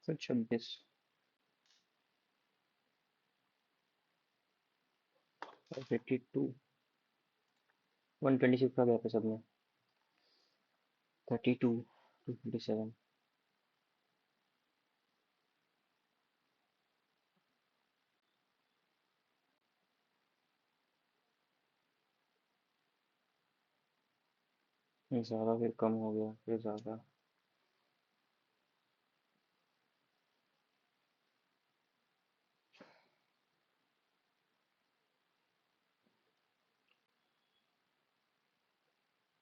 तो 26, 582, 126 का गैप है सब में। 32, 227। ज़्यादा फिर कम हो गया, फिर ज़्यादा।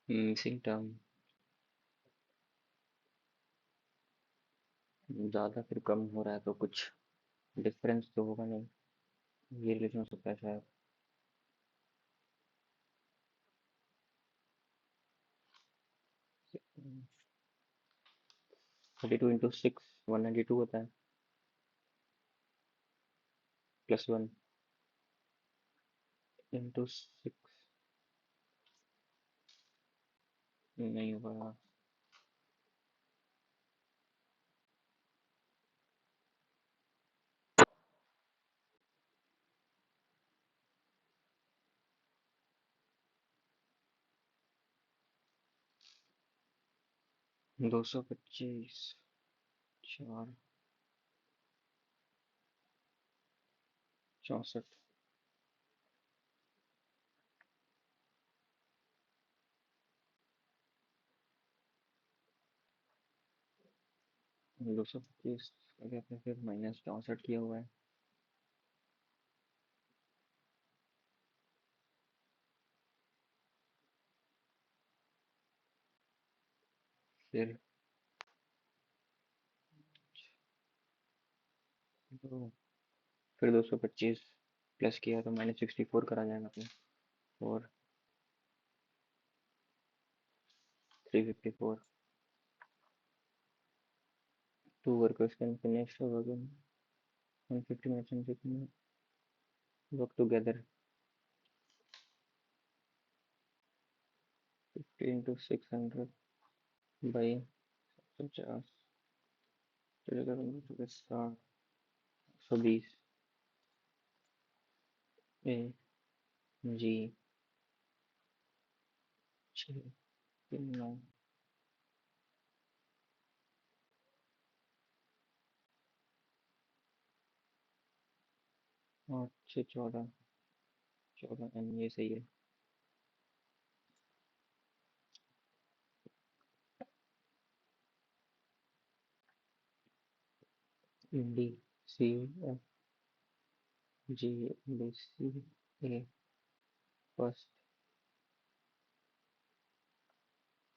Missing term. ज़्यादा फिर कम हो रहा है तो कुछ डिफरेंस तो होगा नहीं, ये रिलेशन हो सकता है शायद। 32 × 6 192 होता है, +1 × 6 नहीं होगा। 225, 4, 64, 225 का क्या फिर -64 किया हुआ है। फिर दो फिर 225 प्लस किया तो -64 करा जाएगा फिर। और 354, 2 workers can finish work in 150 minutes and work together। 50 × 600 by 50, चलेगा 60, 120, ए जी 6, 3, 9, 8, 6, 14, 14 एन, ये सही है। D C F G B C A first,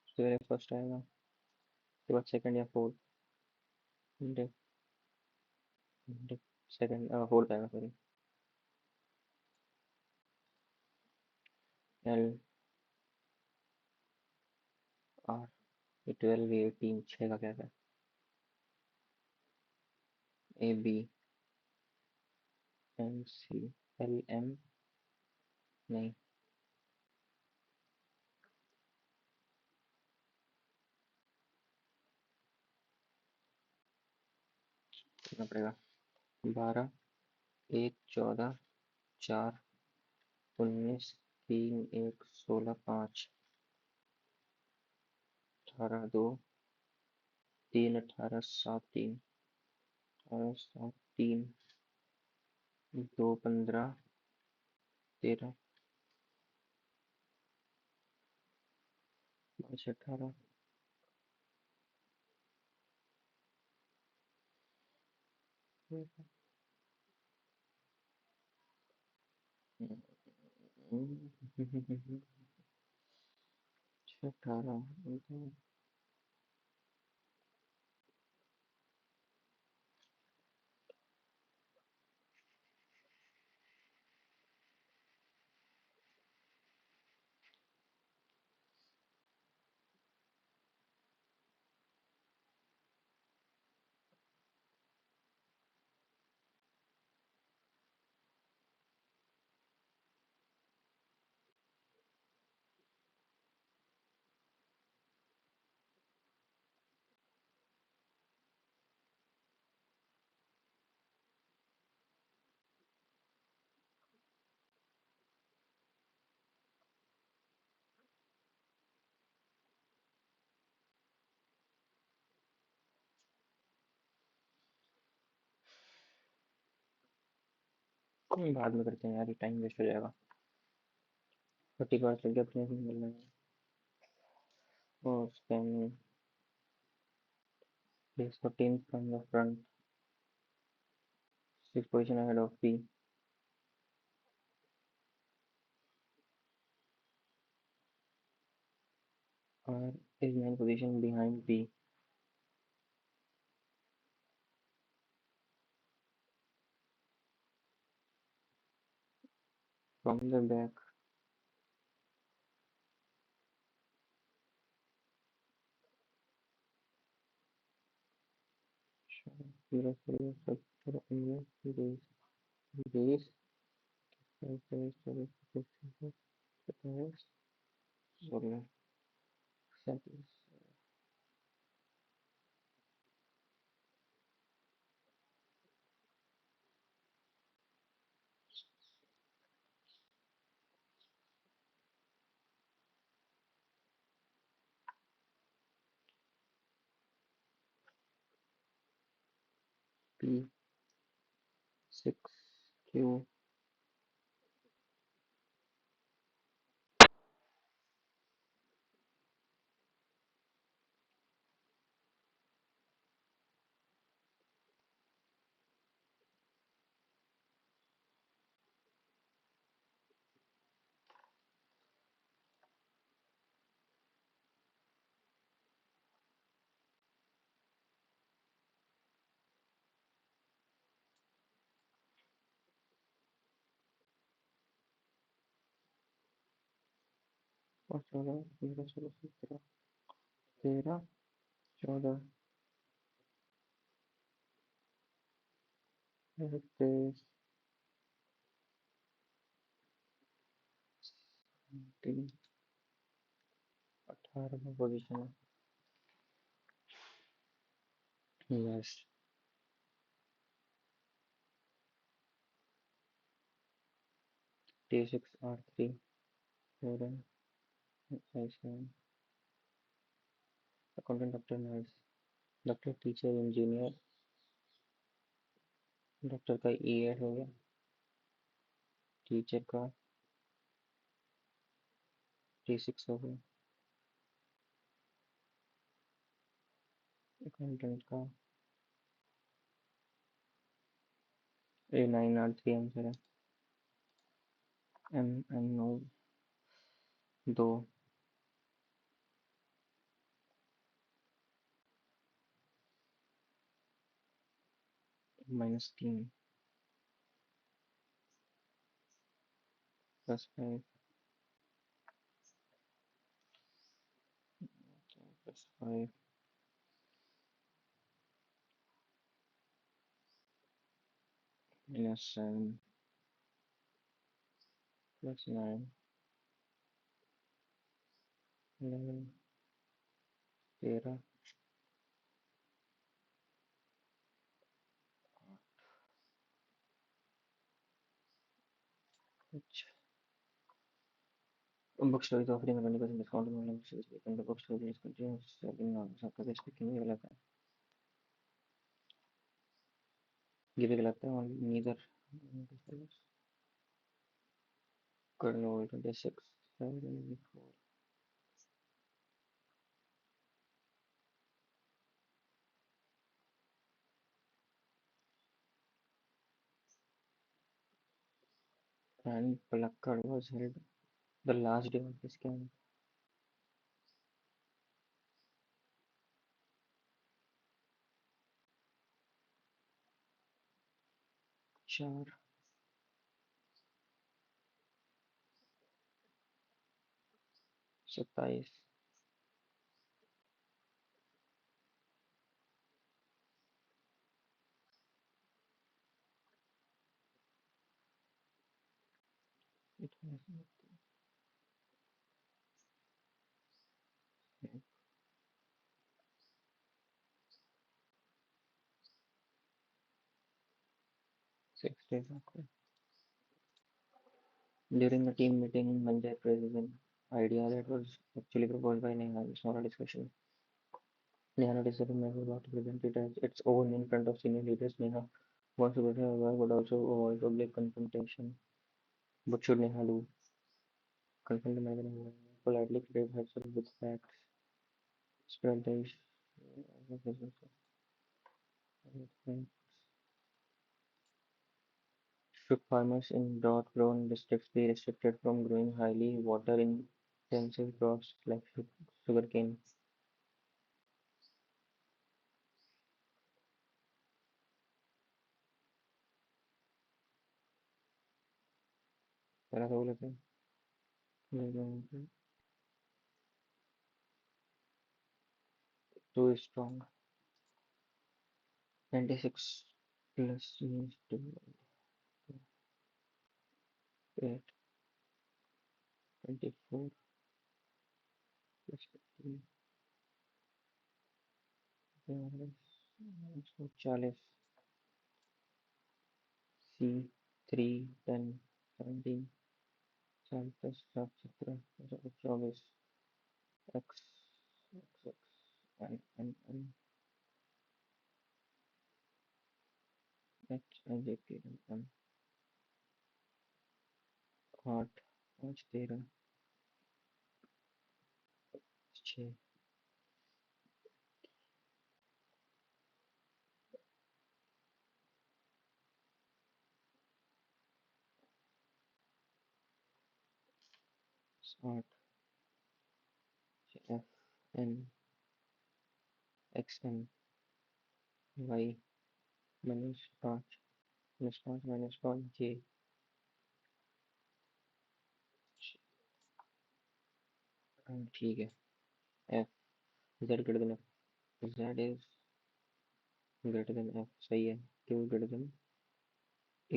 सबसे फर्स्ट आएगा, उसके बाद सेकंड या फोर्थ। सेकंड फोर्थ आएगा सॉरी। एल आर, 12, 18, 6 का क्या है। A B M C L M, नहीं करना पड़ेगा। 12, 1, 14, 4, 19, 3, 1, 16, 5, 18, 2, 3, 18, 7, 3, 18, 7, 3, 2, 15, 13, 5, 18, अठारह, बाद में करते हैं यार, ये टाइम वेस्ट हो जाएगा। 40 कार्ड्स लग गया अपने मिलने में। और then place 14 from the front, 6 position ahead of P, R is 9 position behind P. From the back, zero zero structure erase erase erase solar samples. P 6 Q और 14 15 16 17 13 14 23 17 18 पोजीशन है। Yes T6 R3 4 I7 accountant doctor nurse doctor teacher engineer doctor का ई add हो गया teacher का T6 हो गया accountant का A9 R3 answer है M O 2 -3 +5 +5 -7 +9 11 13 अच्छा बुक स्टोरी तो ऑफरिंग 20% डिस्काउंट में मतलब book story is continuous selling on सबका स्पीकिंग ये गलत है ये भी गलत है और नीदर कर लो 26 7 and Palakkad was held the last day of this camp. चार 27 6 days after. During the team meeting, Manjay praises an idea that was actually proposed by Nehal. It's not a discussion. Neha decided Neha about to present it as its own in front of senior leaders. Neha Wants to protect her but also avoid public confrontation. What should Neha do? Confront the manager, politely credit herself with facts, spread the issue. Should farmers in drought-prone districts be restricted from growing highly water-intensive crops like sugarcane? पहला तो बोले थे too strong. 96 plus means 8, 24 plus 15, 40, C 3, 10, 17, 4 plus 7, 17, 24, X, X, N, H, I, J, K, L, M, 8, 5, 13, 6, आठ F N X N Y -5 J ठीक है F Z greater than F Z is greater than F सही है Q greater than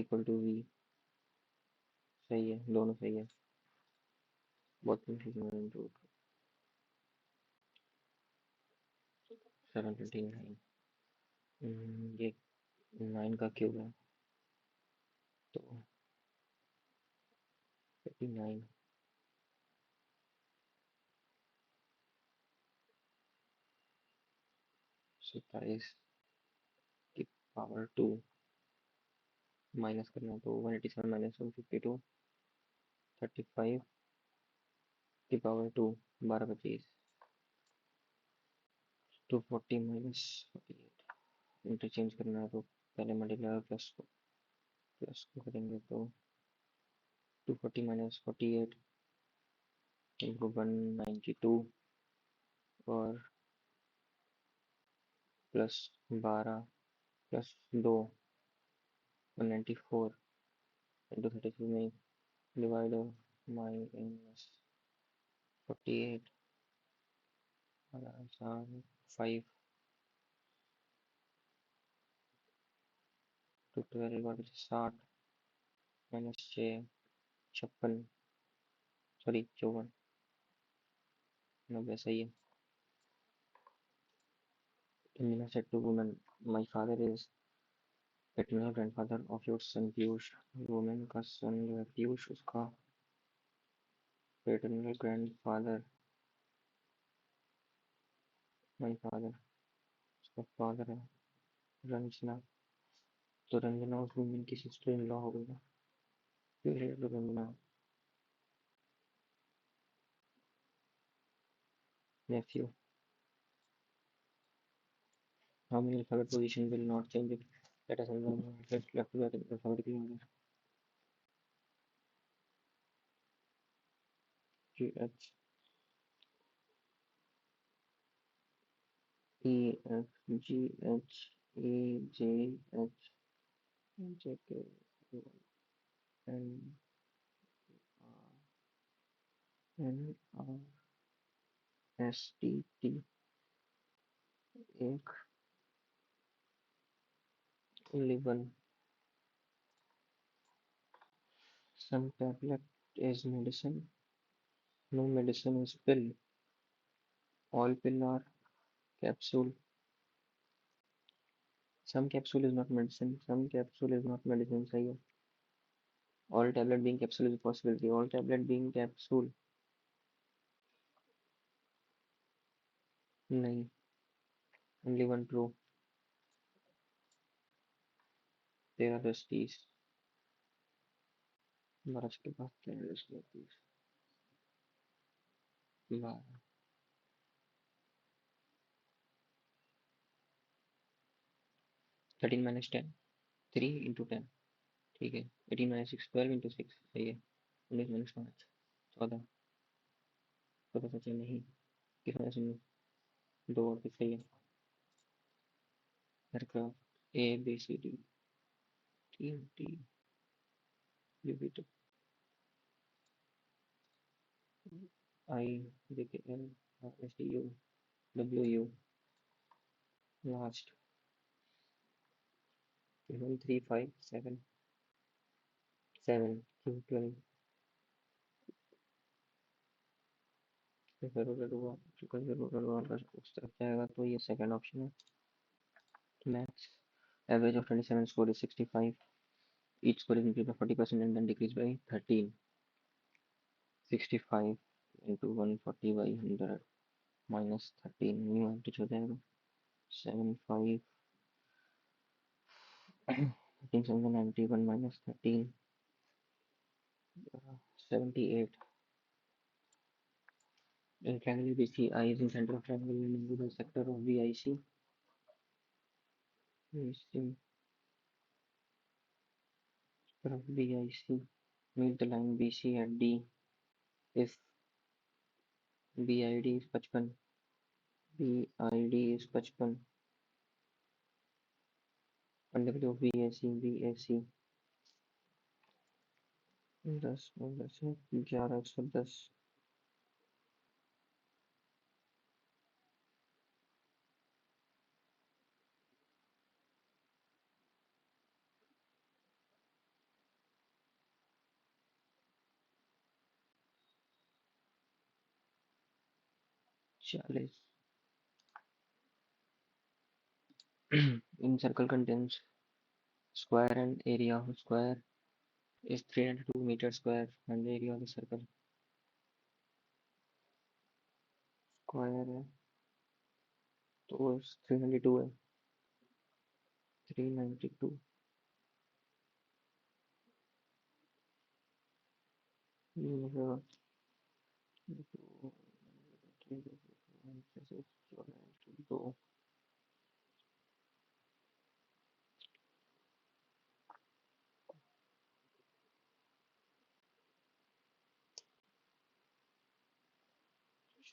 equal to V सही है दोनों सही है बहुत कंफ्यूजन है इनके 729 ये 9 का क्यूब है तो 59 27 की पावर 2 माइनस करना तो 187 माइनस 152 35 की पावर 2 12 25 240 माइनस 48 इंटरचेंज करना है तो पहले मल्टीप्लाई प्लस को करेंगे तो 240 माइनस 48 इंटू 192 और प्लस 12 प्लस 2 194 इंटू 33 में divide minus 48 5 to 12 60 minus 6 56 sorry 54 90 सही है Indira said to woman, my father is paternal grandfather of your son Piyush. Woman का son जो है पीयूष उसका paternal grandfather my father उसका father है रंजना तो रंजना उस woman की sister in law हो गई ना फिर related to Ranjana nephew how many alphabet position will not change if let us left to right alphabetically order G H E F G H E J H J K L M N R S T T एक 11 some tablet is medicine no medicine is pill all pill are capsule some capsule is not medicine some capsule is not medicine सही है all tablet being capsule is a possibility all tablet being capsule नहीं only one true 13 10 30 12 के बाद 13 10 30 12 13 minus 10 3 into 10 ठीक है 18 minus 6 12 into 6 सही है 19 minus 5 14 पता सच नहीं किस वजह से नहीं दो और भी सही है aircraft A B C D T T U B two I J K L S T U W U last 1 3 5 7 7 Q 12 जरूरत हुआ जरूरत हुआ अगर उस तरफ जाएगा तो ये सेकंड ऑप्शन है maths average of 27 score is 65 each score is increased by 40% and then decreased by 13 65 into 140 by 100 minus 13 new average हो जाएगा 75 1391 minus 13 78 in triangle BCI is in center of triangle in the sector of BIC in sector of BIC meet the line BC at D if BID is 55 BID is 55 and W of BAC 10 11 110 40 in circle contains square and area of square is 302 meter square and the area of the circle square है तो 392 है 392 दो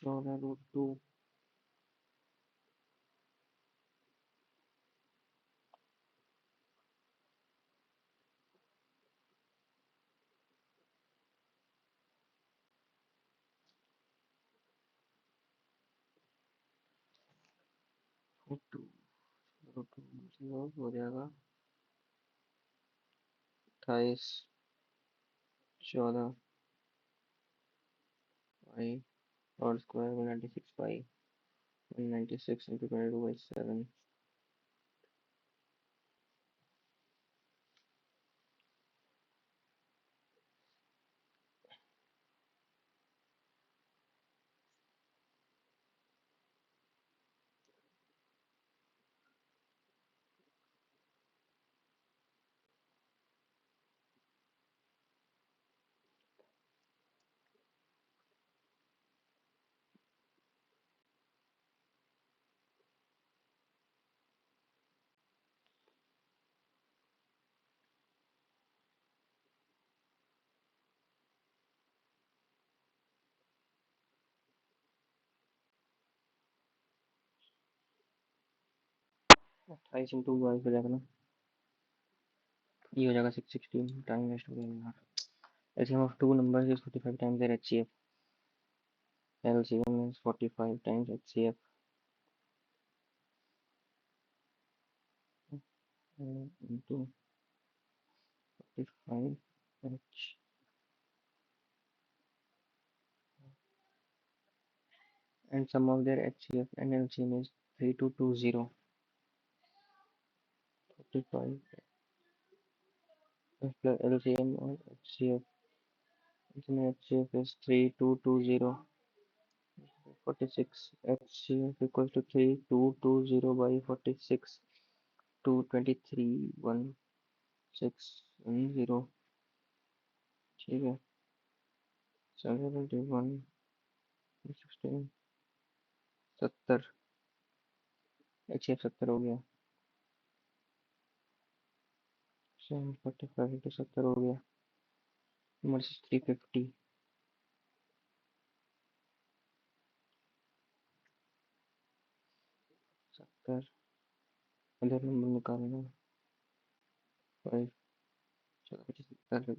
14√2 हो जाएगा 28 14 पाई और square 196 pi 196 into 22 by 7 28 into 22 हो जाएगा ना ये हो जाएगा 616 टाइम वेस्ट हो गया यार LCM of two numbers is 45 times their HCF LCM is 45 times HCF into 45 H and sum of their HCF and LCM is 3220 45 plus LCM or HCF HCF is 3220 46 HCF equals to 3220 by 46 223 1 610, ठीक है, 71, 16, 70, H F 70 हो गया, 745 to 70 हो गया, number 350, 70, इधर number निकालना, 5, 70, 70,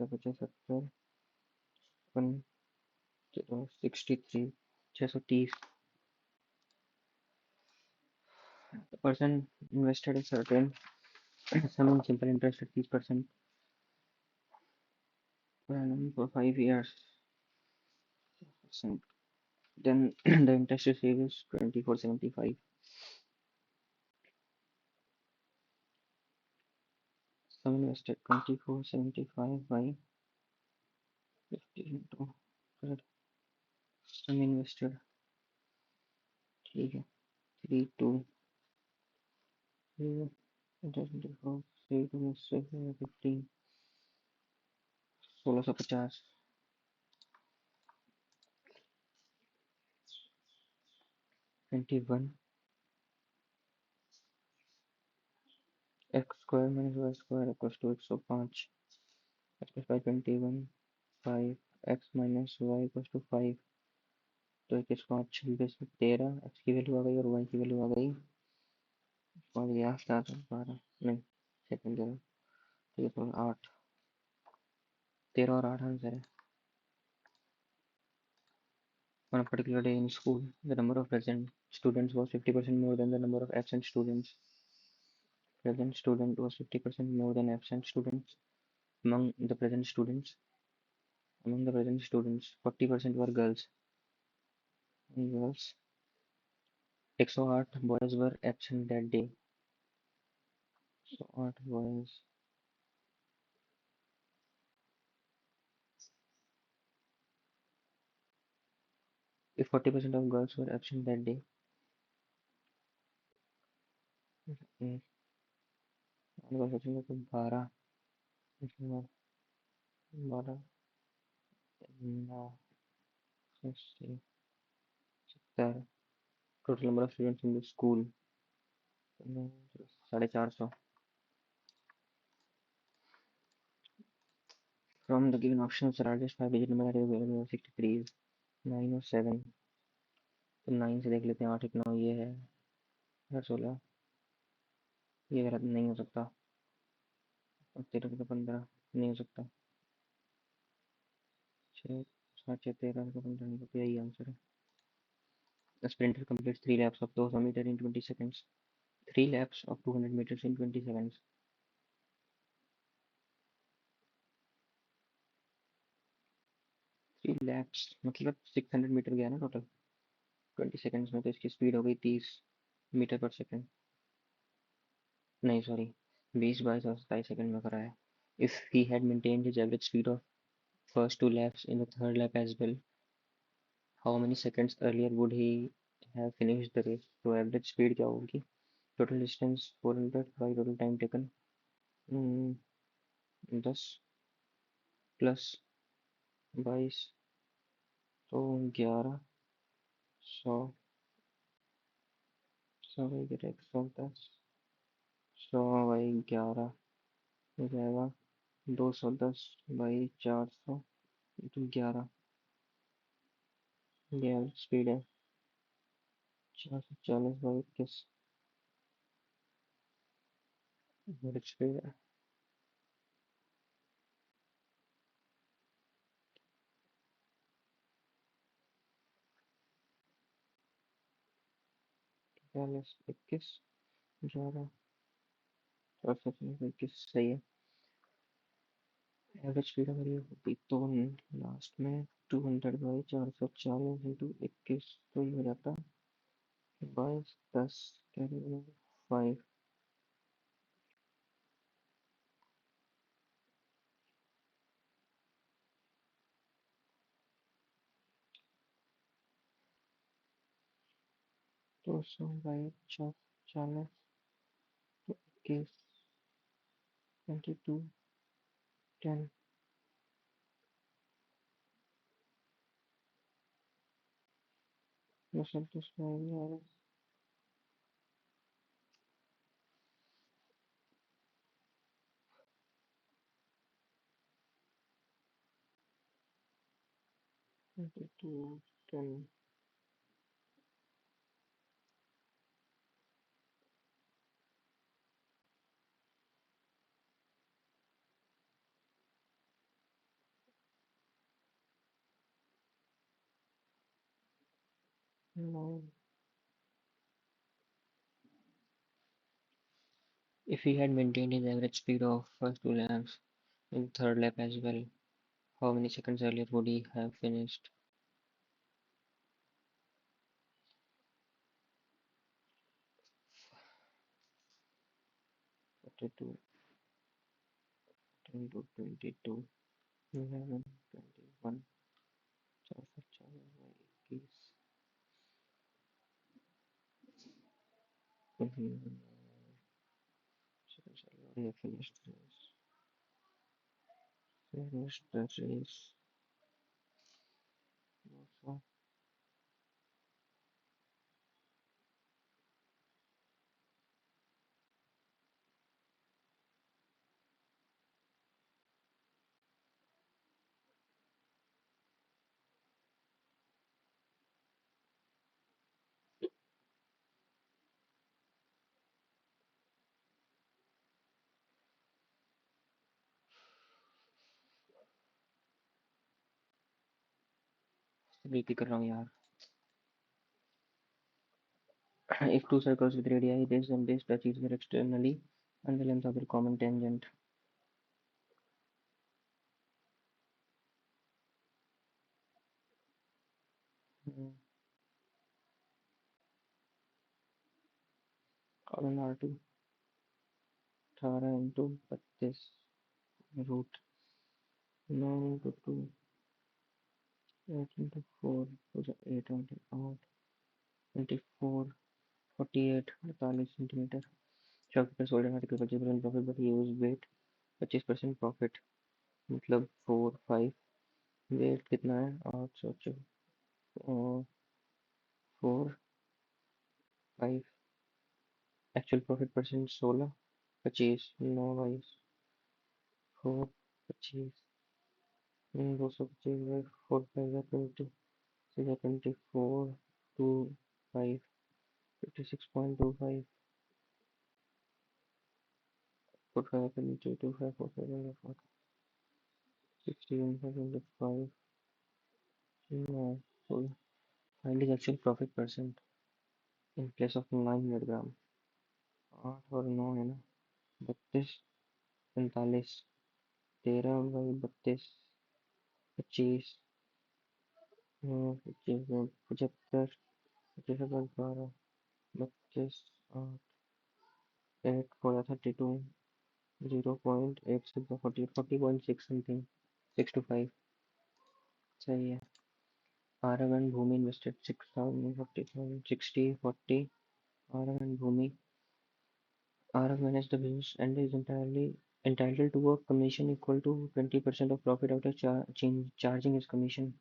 70, 63, 630. The person invested a certain sum in simple interest at 3% per annum for 5 years. Then the interest received is 2475. Sum invested 2475 by 50 into 100. Sum invested, ठीक है, 32, 24, 15, 1650, 21, x square minus y square equals to 105, x plus 5, 21, 5, x minus y equals to 5, तो इक्कीस को 26 में 13, x की value आ गई और Y की वैल्यू आ गई, और गया 7 और 12, नहीं सेकंड जगह, तो ये तो 8, 13 और 8 आंसर है. On a particular day in school, the number of present students was 50% more than the number of absent students. Present student was 50% more than absent students. Among the present students, 40% were girls. Girls. 108 boys were absent that day. So 8 boys. If 40% of girls were absent that day, 12, 12, 9, 60, 70. Total number of students in the school, 450. From the given options, the largest 5-digit number that is available is 63 is 9 or 7. तो 9 से देख लेते हैं, 8 1 9 ये है, 16, ये गलत नहीं हो सकता, और 13 तो 15 नहीं हो सकता, 6 7 6 13 तो 15 नहीं होता, यही आंसर है. The sprinter completes 3 laps of 200 meters in 20 seconds. 3 laps of 200 meters in 20 seconds. 3 laps मतलब 600 मीटर गया ना टोटल 20 सेकंड्स में, तो इसकी स्पीड हो गई 30 मीटर पर सेकंड, नहीं सॉरी 20 बाईस और 27 सेकंड में करा है. If he had maintained his average speed of first 2 laps in the third lap as well, how many seconds earlier would he have finished the race? तो average speed क्या होगी, total distance 400 by total time taken, 10 plus 22 तो 11, 100, 100 by 110, 100 by 11 हो जाएगा 210 by 400 तो 11, ये speed है 440 by 21, speed है 40 21 11 440 21 सही है. एवरेज स्पीड अगर ये होती तो लास्ट में 200/440 इंटू 21 तो ये हो जाता 22 10 कैरी 5, तो 100/440 तो 21 22 10 result is 9 22 10 9. If he had maintained his average speed of first 2 laps in third lap as well, how many seconds earlier would he have finished? 42 10 to 22 11 21 4 21 seconds earlier he finished the race. Finished the race. Also, repeat कर रहा हूँ यार. If two circles with radii this and this touch each other externally and the length of their common tangent. Column R2 18 into 32 root 9 into 2 8 into 4 which is 8 into 8 24 48 48 centimeter. Shopkeeper sold an article for 50% profit but he used weight 25% profit मतलब 4 5 wait कितना है 8 सोचो 4 5 actual profit percent 16 25 9 22 4 25 225 by 4 5 20 6 24 2 5 56.25 4 5 22 2 5 4 5 16 25 no so find his actual profit percent in place of 900 ग्राम 8 और 9 है ना 32 45 13 by 32 25 25 75 25 12 32 8 4 32 0.86 40 40.6 something 6 to 5 सही है. Arav and Bhumi invested 6,000 40,000 60 40. Arav and Bhumi. Arav managed the business and is entirely entitled to a commission equal to 20% of profit after charging his commission.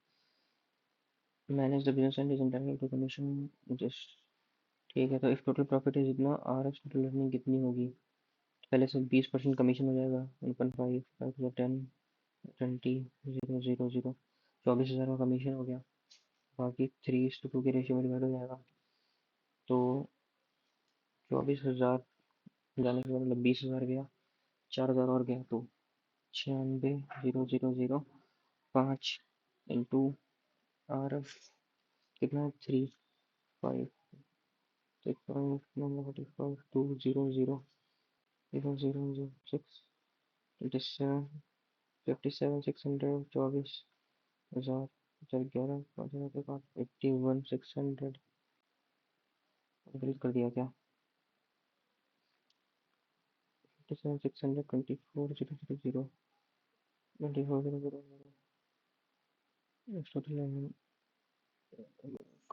Manage the business and is entitled to commission just ठीक है. तो if total profit is इतना R F total earning कितनी होगी. पहले से 20% commission हो जाएगा 1.5 5 10 20 0 0 0 24,000 का कमीशन हो गया. बाकी 3:2 के रेशियो में डिवाइड हो जाएगा तो 24,000 जाने के बाद मतलब 20,000 गया 4,000 और गया तो 96,000 5 इंटू आर एफ कितना है 3 5 6.45 200 6 27 57 600 24,000 11 5,000 के बाद 81 600 कंप्लीट कर दिया क्या 57 600 24 000 24 000 total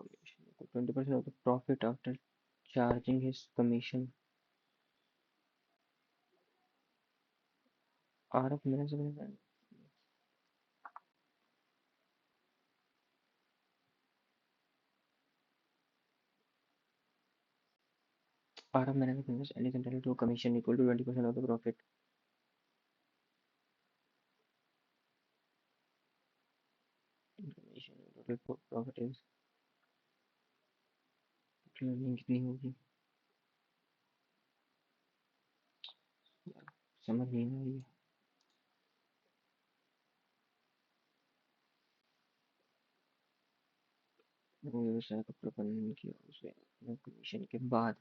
commission 20% of the profit after charging his commission. R of minus R of minus business and is entitled to a commission equal to 20% of the profit. Commission total profit is कितनी होगी समझ नहीं आ रही है व्यवसाय का प्रबंधन किया उसे कमीशन के बाद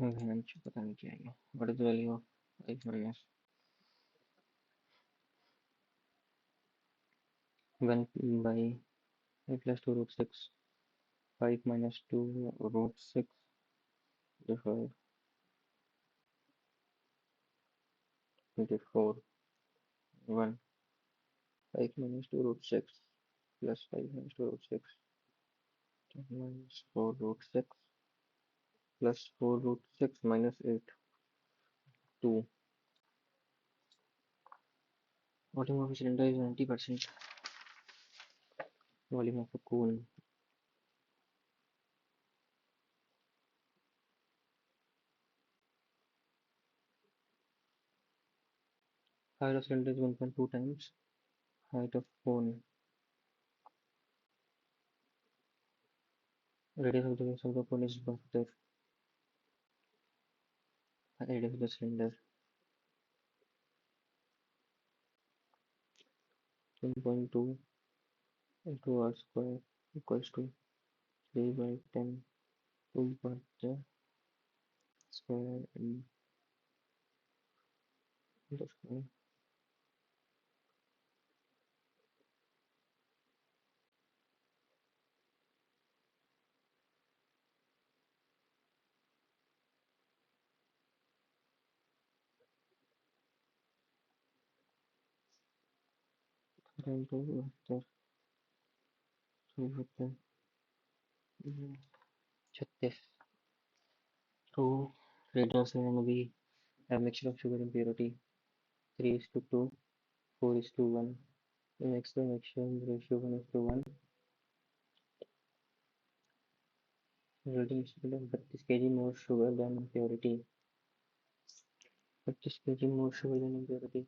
पता नहीं क्या है what is the value of 5 minus 1 by 5 plus 2 root 6 5 minus 2 root 6 therefore 24 1 5 minus 2 root 6 plus 5 minus 2 root 6 minus 4 root 6 plus 4 root 6 minus 8 2 volume of a cylinder is 90% volume of a cone height of cylinder is 1.2 times height of cone radius of the base of the cone is above the radius of the cylinder 1.2 into r square equals to 3 by 10 2 by the square and the square 2 after 2 after 36 2 radius and we have mixture of sugar impurity 3 is to 2 4 is to 1 we mix the mixture ratio 1 is to 1 resulting is 32 kg more sugar than impurity 32 kg more sugar than impurity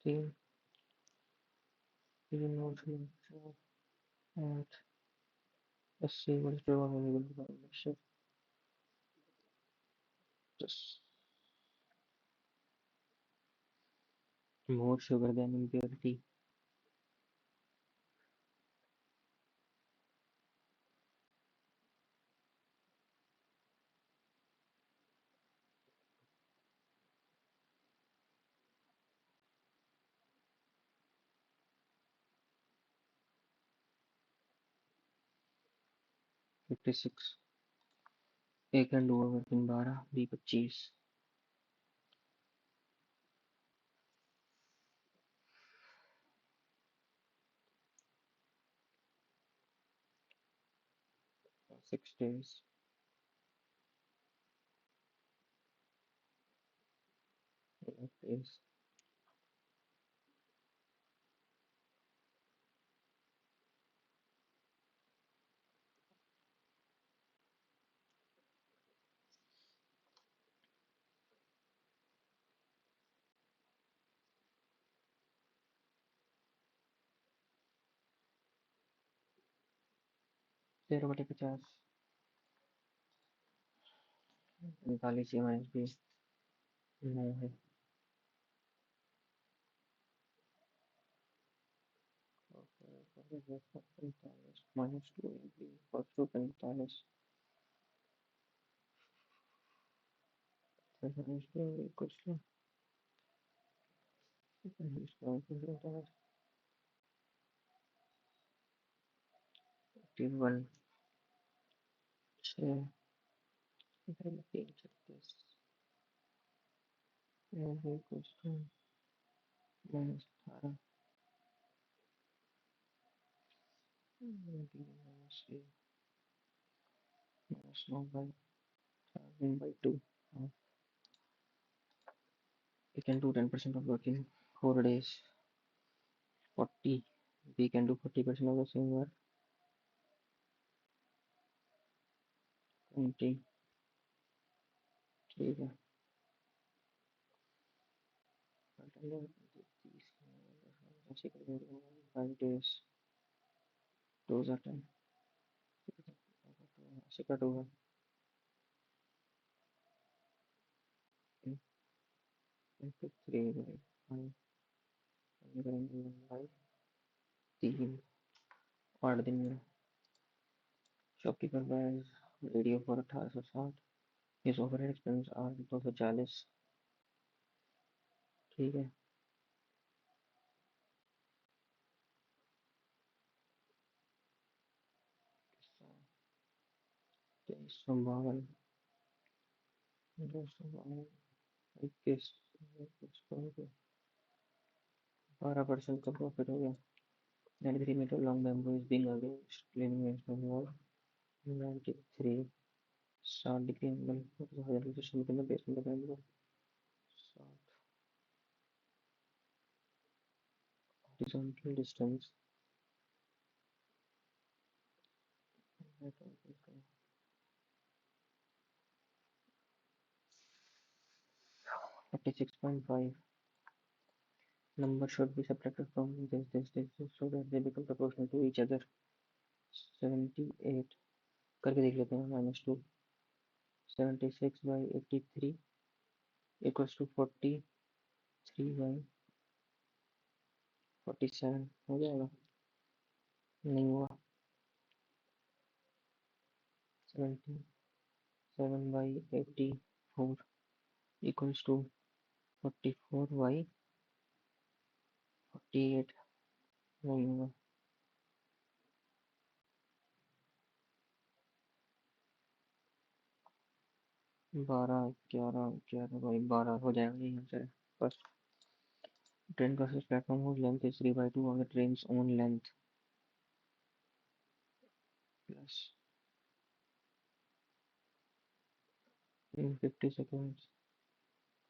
three kg more sugar and let's see what is the available mixture just more sugar than impurity 56 एक and over 12 बी 25 6 days days 0/50 45 minus 20 9 है। -2 51 6 -18 -9/1000/2. We can do 10% of work in 4 days. 40. We can do 40% of the same work. 20. ठीक है। 5 days. 2 10. से cut होगा 3/5 करेंगे 3 8 दिन में। Shopkeeper buyers radio for 1860। His overhead expense are 240। ठीक है। 2352 252 21 12% का प्रॉफिट हो गया। 93 metre long bamboo is being arranged cleaning national wall. 93 60 degree angle के अंदर बेसमेंट का bamboo 60 horizontal distance 46.5. Number should be subtracted from this so that they become proportional to each other. 78 करके देख लेते हैं। -2 76/83 equals to 43/47 हो जाएगा। नहीं हुआ। 77/84 equals to 44/48 नहीं हुआ। 12/11/12 हो जाएगा। यही आंसर है। बस train crosses platform whose length is 3/2 of the train's own length plus in 50 seconds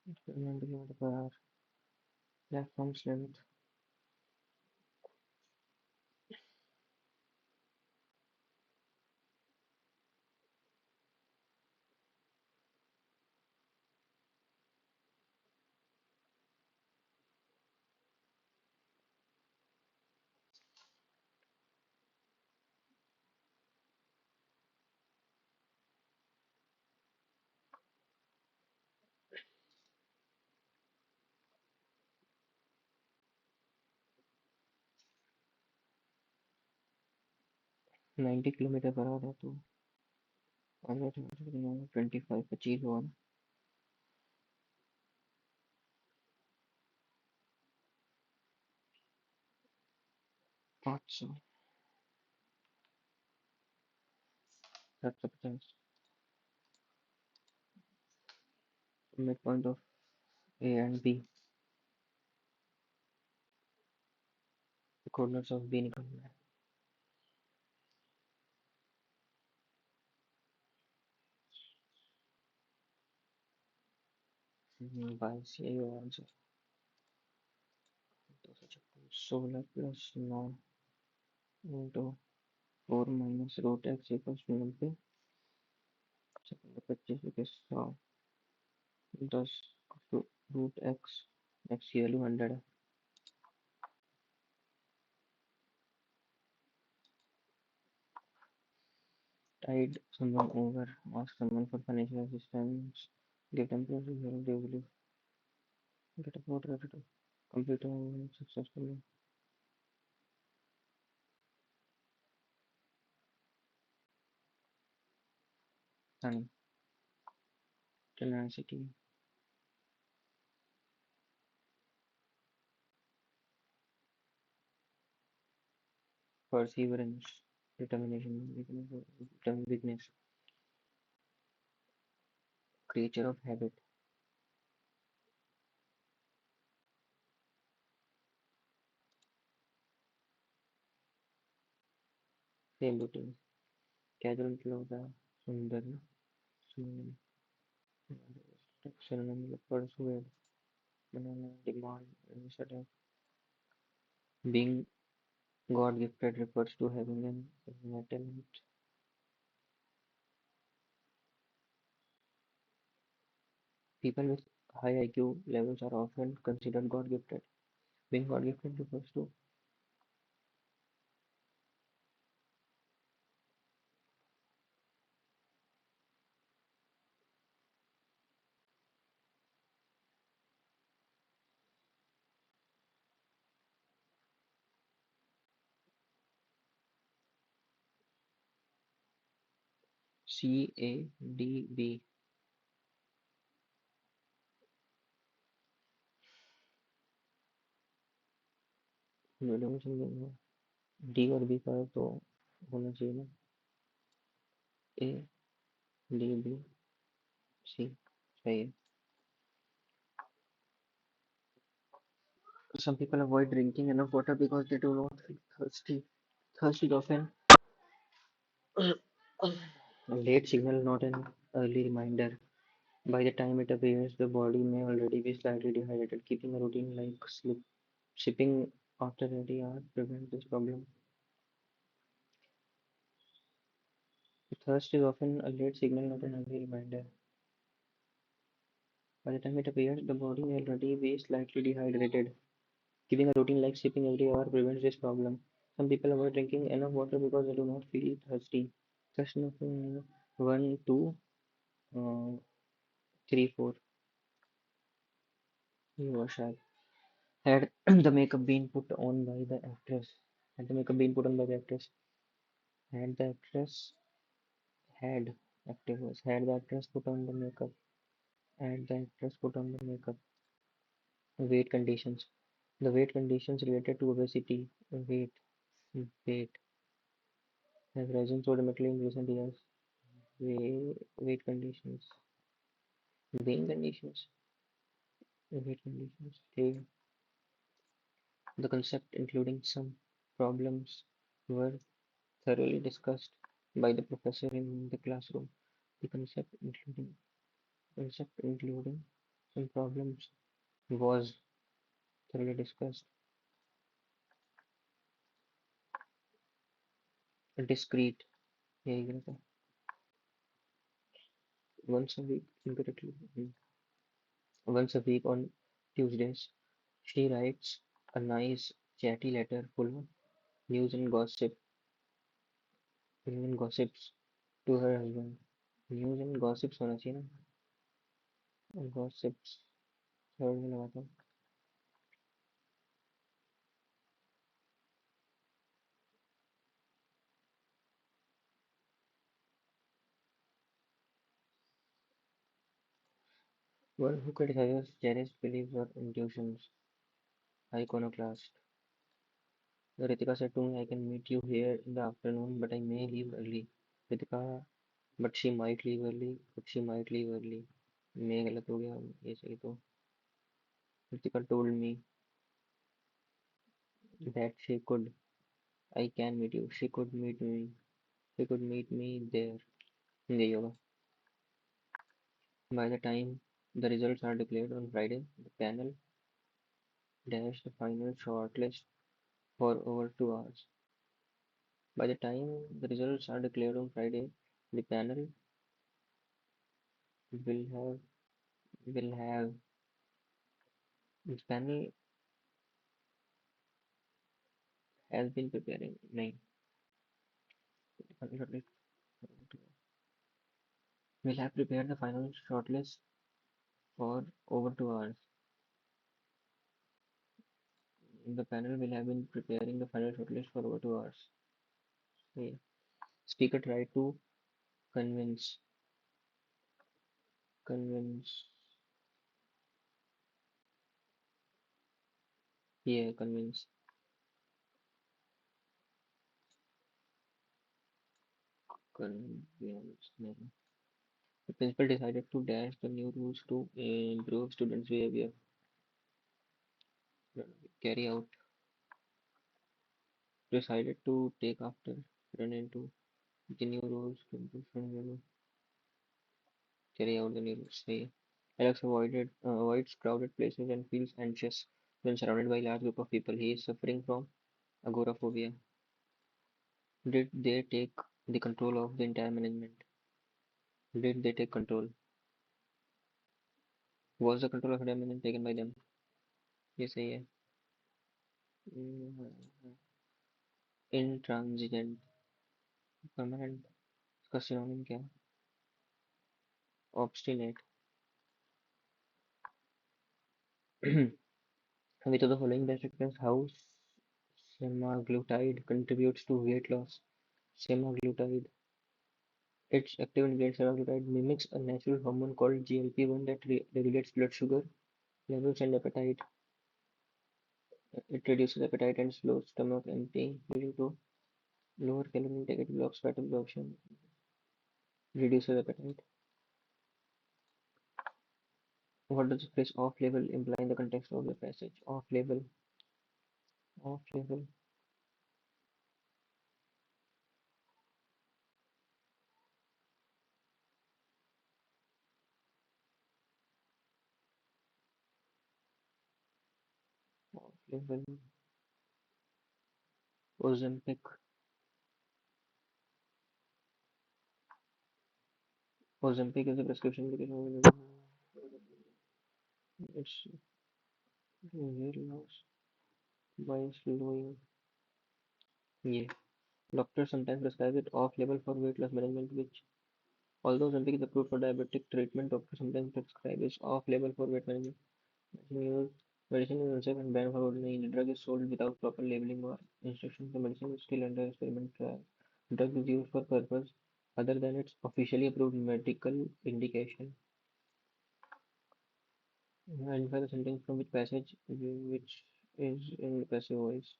90 km/h platform's length 90 km/h है तो 25 25 हुआ ना। 500 750 midpoint of A and B the coordinates of B निकालना है। बाईस यही होगा आंसर। 16 + 9 into 4 - √x = 90 25 के 100 10 √x x की वैल्यू 100 है। tide someone over, ask someone for financial assistance, give them proof they will get a voter, complete successfully. And tenacity, perseverance, determination, weakness, creature of habit, same beauty, casual मतलब सुंदर synonym, synonym मतलब persuade, banana, demand, initiative. Being God gifted refers to having an innate talent. People with high IQ levels are often considered God gifted. Being God gifted refers to CADB. Video में समझेंगे D और B का तो होना चाहिए ना A D B C सही है. Some people avoid drinking enough water because they do not feel thirsty. Thirst is often a late signal, not an early reminder. By the time it appears, the body may already be slightly dehydrated. Keeping a routine like sipping after every hour prevents this problem. Thirst is often a late signal, not an early reminder. By the time it appears, the body may already be slightly dehydrated. Keeping a routine like sipping every hour prevents this problem. Some people avoid drinking enough water because they do not feel thirsty. Question of 1, 2, 3, 4. You were shy. Had the makeup been put on by the actress? Had the makeup been put on by the actress? Had the actress had active voice? Had the actress put on the makeup? Had the actress put on the makeup? Weight conditions. The weight conditions related to obesity. Weight has risen so dramatically in recent years. Weight conditions. Weighing conditions. Weight conditions. The concept, including some problems, were thoroughly discussed by the professor in the classroom. The concept including some problems was thoroughly discussed. Discrete. यही गलत है. Once a week incorrectly. Once a week on Tuesdays, she writes a nice chatty letter full of news and gossips to her husband. News and gossips होना चाहिए ना. Gossips. Third में लगाता हूँ. One who criticizes cherished beliefs or intuitions. Iconoclast. Ritika said to me, I can meet you here in the afternoon, but I may leave early. Ritika, but she might leave early, but she might leave early. मैं गलत हो गया ये सही तो. Ritika told me that she could. I can meet you. She could meet me. She could meet me there. यही होगा. By the time the results are declared on Friday, the panel dashed the final shortlist for over 2 hours. By the time the results are declared on Friday, the panel will have will have this panel has been preparing. नहीं. will have prepared the final shortlist for over 2 hours. The panel will have been preparing the final shortlist for over 2 hours. Yeah. Speaker tried to convince, convince, yeah, convince. No. The principal decided to dash the new rules to improve students' behavior. Carry out. Decided to take after run into the new rules to improve student behavior. Carry out the new rules. Say, Alex avoids crowded places and feels anxious when surrounded by a large group of people. He is suffering from agoraphobia. Did they take the control of the entire management? Did they take control? Was the control of entire management taken by them? Yes, yeah. Intransigent, permanent, इसका synonym क्या? Obstinate. Which of the following best explains how semaglutide contributes to weight loss? Semaglutide. Its active ingredient semaglutide mimics a natural hormone called GLP-1 that regulates blood sugar levels and appetite. It reduces appetite and slows stomach emptying, leading to lower calorie intake. It blocks fat absorption, reduces appetite. What does the phrase off-label imply in the context of the passage? Off-label, off-label, off-label. Ozempic. Ozempic is a prescription medication available. It's weight loss by slowing. Yeah. Doctors sometimes prescribe it off-label for weight loss management, which, although Ozempic is approved for diabetic treatment, doctors sometimes prescribe it off-label for weight management. Medicine is unsafe and banned for ordinary. The drug is sold without proper labeling or instructions. The medicine is still under experimental trial. The drug is used for purpose other than its officially approved medical indication. Identify the sentence from which passage which is in the passive voice.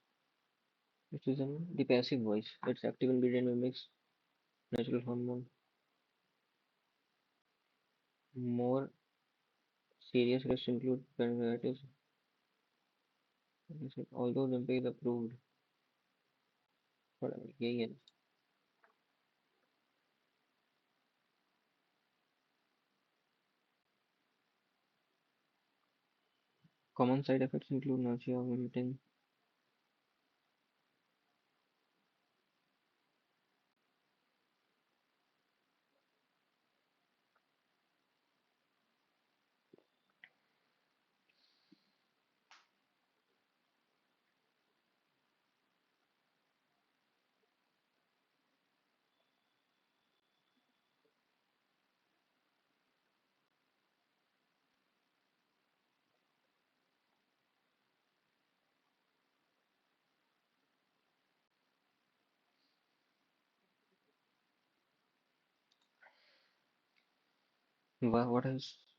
Which is in the passive voice. Its active ingredient mimics natural hormone. More serious risks include pancreatitis. Although Ozempic is approved, whatever. Yeah, yeah. Common side effects include nausea, vomiting,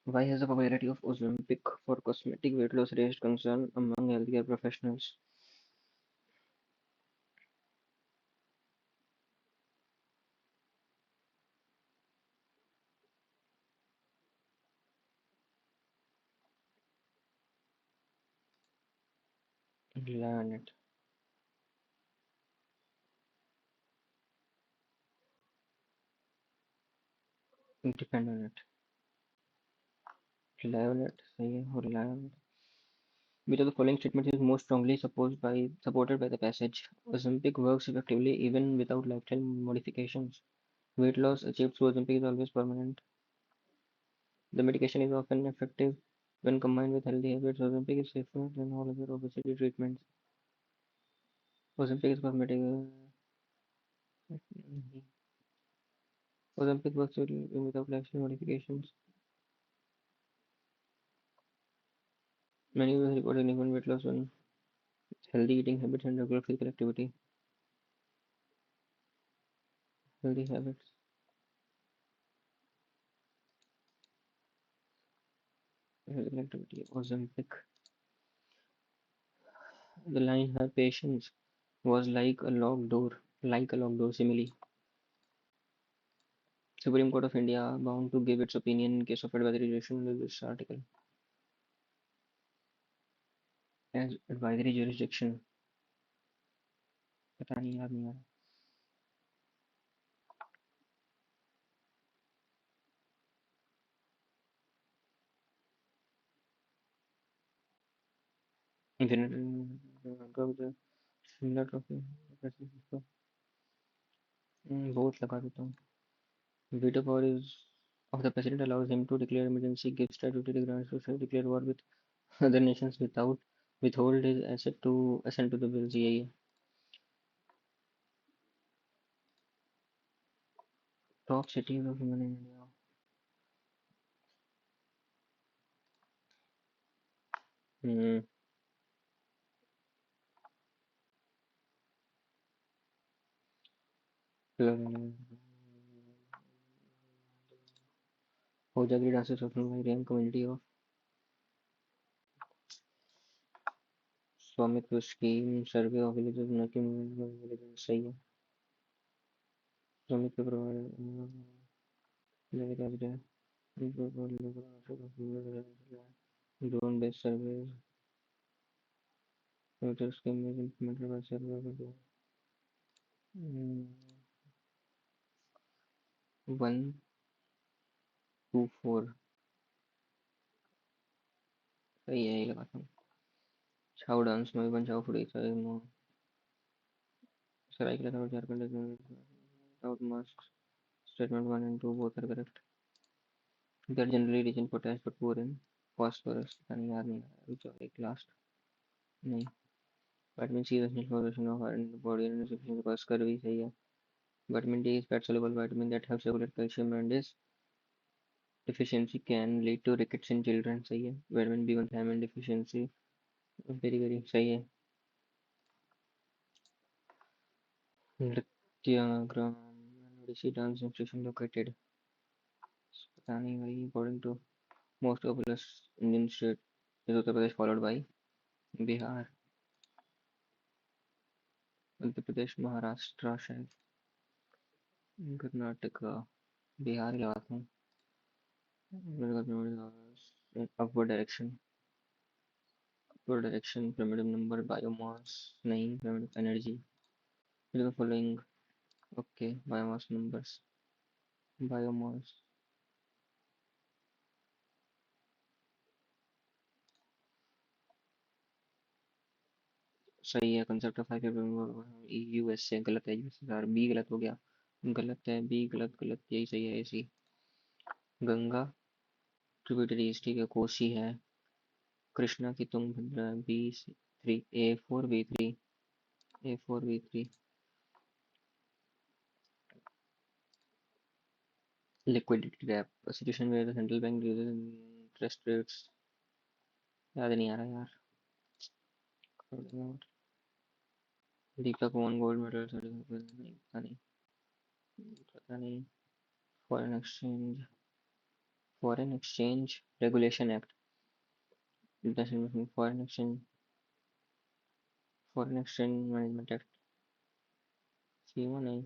why has the popularity of Ozempic for cosmetic weight loss raised concern among healthcare professionals? Rely on it. Depend on it. Rely on it. सही है, और rely on it. Which of the following statements is most strongly supported by the passage? Ozempic works effectively even without lifestyle modifications. Weight loss achieved through Ozempic is always permanent. The medication is often effective when combined with healthy habits. Ozempic is safer than all other obesity treatments. Ozempic is cosmetic. Ozempic works without lifestyle modifications. Many users report significant weight loss when healthy eating habits and regular physical activity. Healthy habits. Physical activity. Ozempic. The line her patience was like a locked door. Like a locked door simile. Supreme Court of India bound to give its opinion in case of advisory jurisdiction with this article. As advisory jurisdiction. पता नहीं याद नहीं आ रहा. Similar trophy. बहुत लगा देता हूँ. Veto power is of the president allows him to declare emergency, give statutory grants to declare war with other nations without withhold his assent to the bills. यही है. Top cities of human India. Hmm. Hojagri dances of Hungarian community of स्वामित्व scheme survey of villages न कि villages. सही है. स्वामित्व provide drone based survey scheme is implemented by several 124. सही है. ये लगाता हूँ. छाव डांस में बन छाव फुड़ी सरायकेला और Jharkhand without mask. Statement 1 and 2 both are correct. They are generally rich in potash but poor in phosphorus. पता नहीं याद नहीं आ रहा. which एक लास्ट नहीं. Vitamin C is essential for formation of iron in the body and insufficient because scurvy. सही है. Vitamin D is fat soluble vitamin that helps regulate calcium and is deficiency can lead to rickets in children. सही है. Vitamin B1 thiamine deficiency very सही है. नृत्याग्रम Odissi dance institution located. पता नहीं भाई. According to most populous Indian state is Uttar Pradesh followed by Bihar, Madhya Pradesh, Maharashtra शायद. कर्नाटका. बिहार लगाता हूँ. upward direction. Upward direction. Primitive number biomass नहीं. Primitive energy. The following. Okay. Biomass numbers. Biomass. सही है. Concept of USA गलत है. USSR. B गलत हो गया. गलत है. बी गलत गलत. यही सही है. ऐसी. गंगा ट्रिब्यूटरीज. ठीक है. कोसी है. कृष्णा की Tungabhadra. B3 A4B3 A4B3. liquidity gap. A situation where the central bank uses interest rates. याद नहीं आ रहा यार. दीपक won gold medal. नहीं पता नहीं. पता नहीं. foreign exchange. Foreign Exchange Regulation Act. International Foreign Exchange Management Act. FEMA नहीं.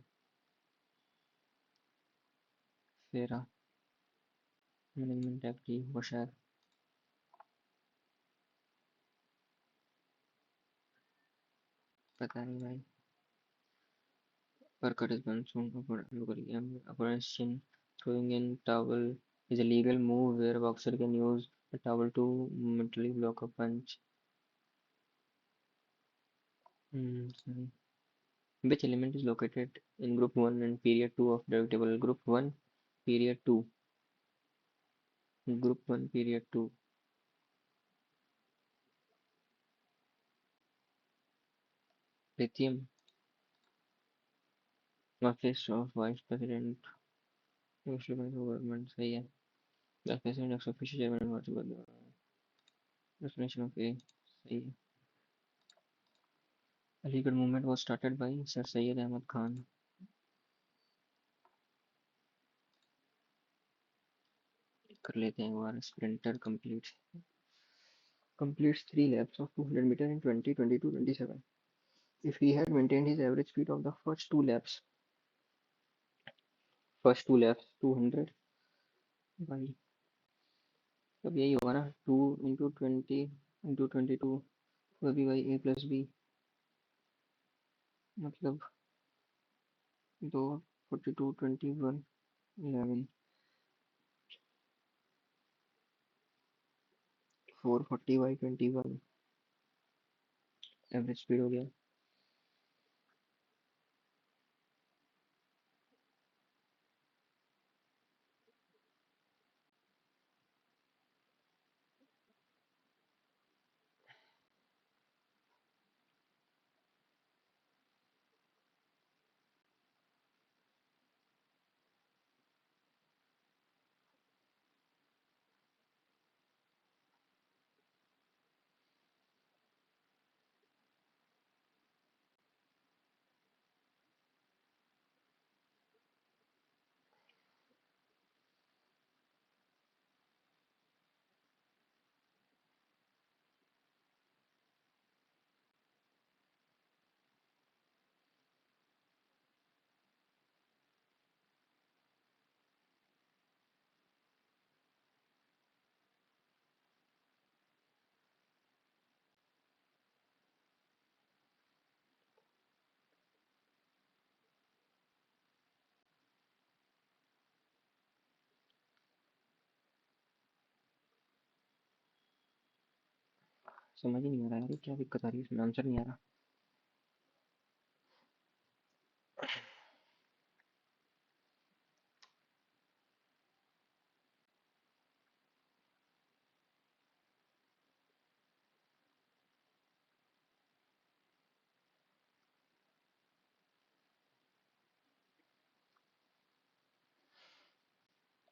फेरा मैनेजमेंट एक्ट की वो शायद. पता नहीं भाई. Percut is monsoon. Opposition throwing in towel is a legal move where a boxer can use a towel to mentally block a punch. Sorry. Which element is located in group 1 and period 2 of periodic table? Group 1 period 2. Group 1 period 2. Lithium. Office of Vice President. Mostly government सही है। 10% ex official chairman definition of a सही है। Aligarh movement was started by sir Syed Ahmad Khan. कर लेते हैं एक बार। Sprinter completes 3 laps of 200 meters in 2022-27. If he had maintained his average speed of the first two laps 200 by, तब यही होगा ना, 2 into 20 into 22 तो भी भाई a+b मतलब 2 42 21 11 440/21 एवरेज स्पीड हो गया। समझ ही नहीं आ रहा यार, क्या दिक्कत आ रही है इसमें, आंसर नहीं आ रहा।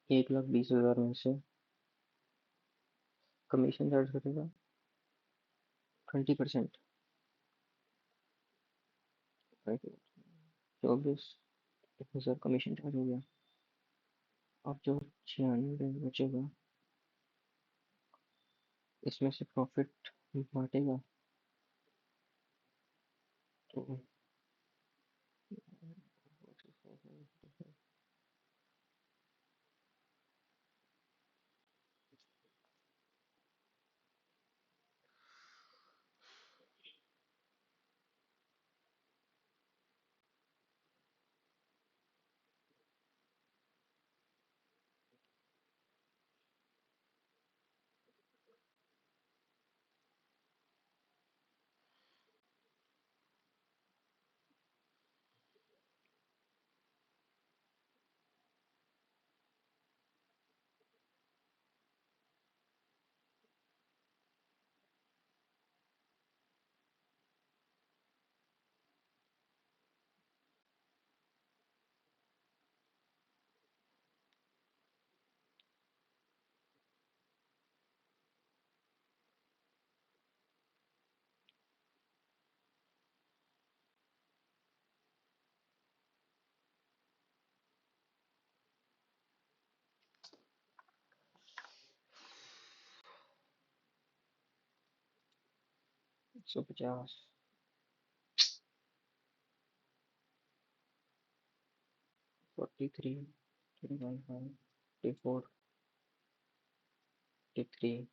₹1,20,000 में से कमीशन चार्ज करेगा 20%। 24,000 कमीशन चार्ज हो गया। अब जो 96 बचेगा इसमें से प्रॉफिट बांटेगा तो ₹150, 43, 3.5, 44, 43,